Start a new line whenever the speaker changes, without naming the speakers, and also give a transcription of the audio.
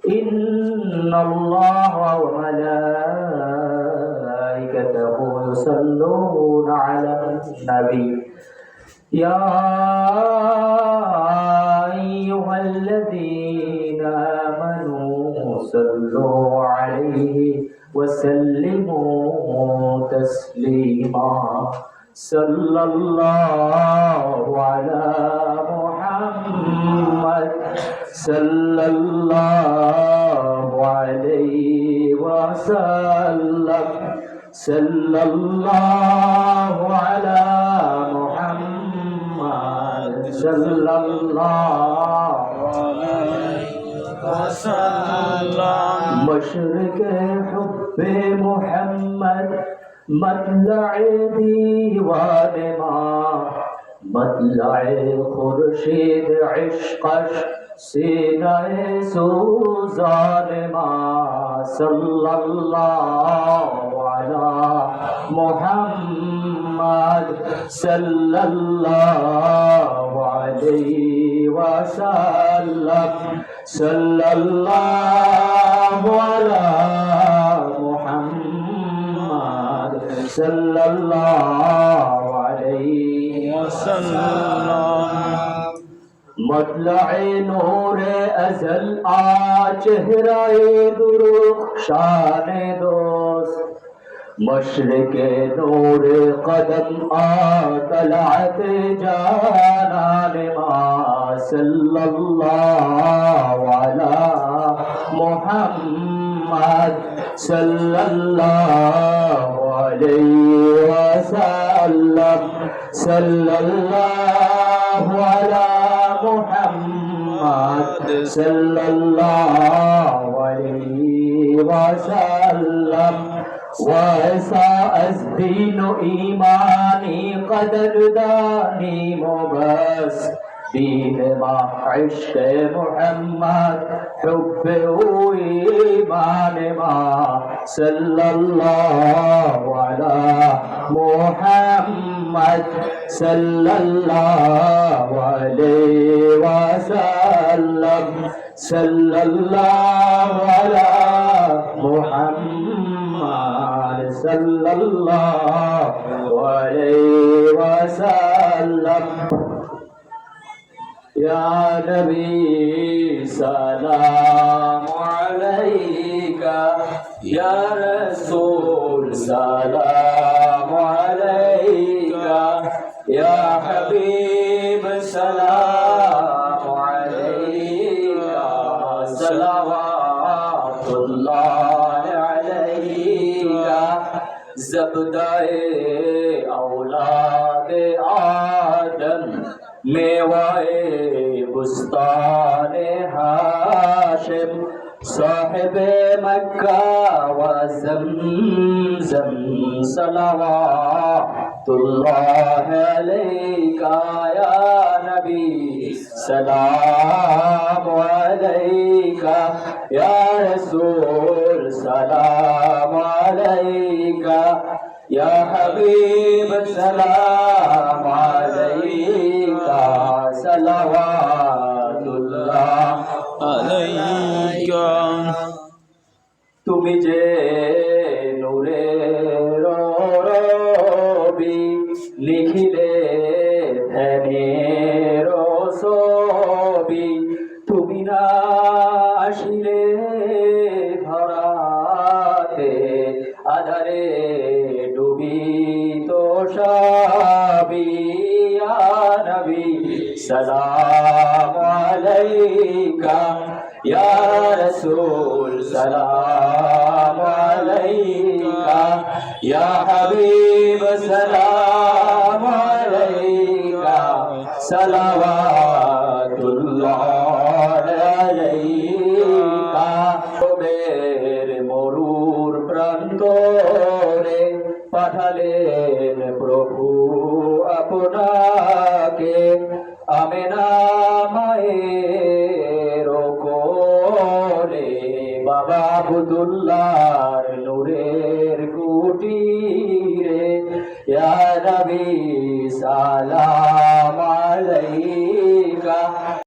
إن الله وملائكته يصلون على النبي يا أيها الذين آمنوا صلوا عليه وسلموا تسليما صلى الله على محمد صلى الله عليه وسلم صلى الله على محمد صلى الله عليه وسلم مشرق حب محمد مطلع دیوان ما مطلع خورشید عشقش سینہ سوزان ما صلی اللہ علی محمد صلی اللہ علیہ وسلم صلی اللہ علی محمد صلی اللہ علیہ وسلم مطلع نور ازل چہرہ درخشان دوست مشرق نور قدم طلعت جانان ما صلی اللہ علی محمد صلی اللہ علیہ وسلم صلی اللہ علی محمد صلی اللہ علیہ وسلم ویسا از دین و ایمانی قدردانی مبس دین ما عشق محمد حب و ایمان ما صلی اللہ علی محمد صلی اللہ علیہ وسلم صلی اللہ علی محمد صلی اللہ علیہ وسلم یا نبی سلام علیکہ یا رسول سلام علیکہ یا حبیب سلام علیکہ صلوات اللہ علیکہ زبدۂ اولاد آدم میوائے بستان ہاشم صاحب مکہ و زمزم صلوات اللہ علیکہ یا نبی سلام علیکہ یا رسول سلام علیکہ یا حبیب سلام علیکہ صلوات اللہ علیکہ তুমি যে নূরের রবি লিখিলে ধ্যানের ছবি তুমি না আসিলে ধরাতে আধারে ডুবিত সবই ইয়া নবী সালাম আলাইকা ইয়া রাসূল সালাম আলাইকা ইয়া হাবিব সালাম আলাইকা সালাওয়াতুল্লাহ আলাইকা বের মরুর প্রান্তরে পাঠালেন প্রভু আপনাকে আমেনা মায়ের কোলে বাবা আব্দুল্লাহর নূরের কুটিরে ইয়া নবী সালাম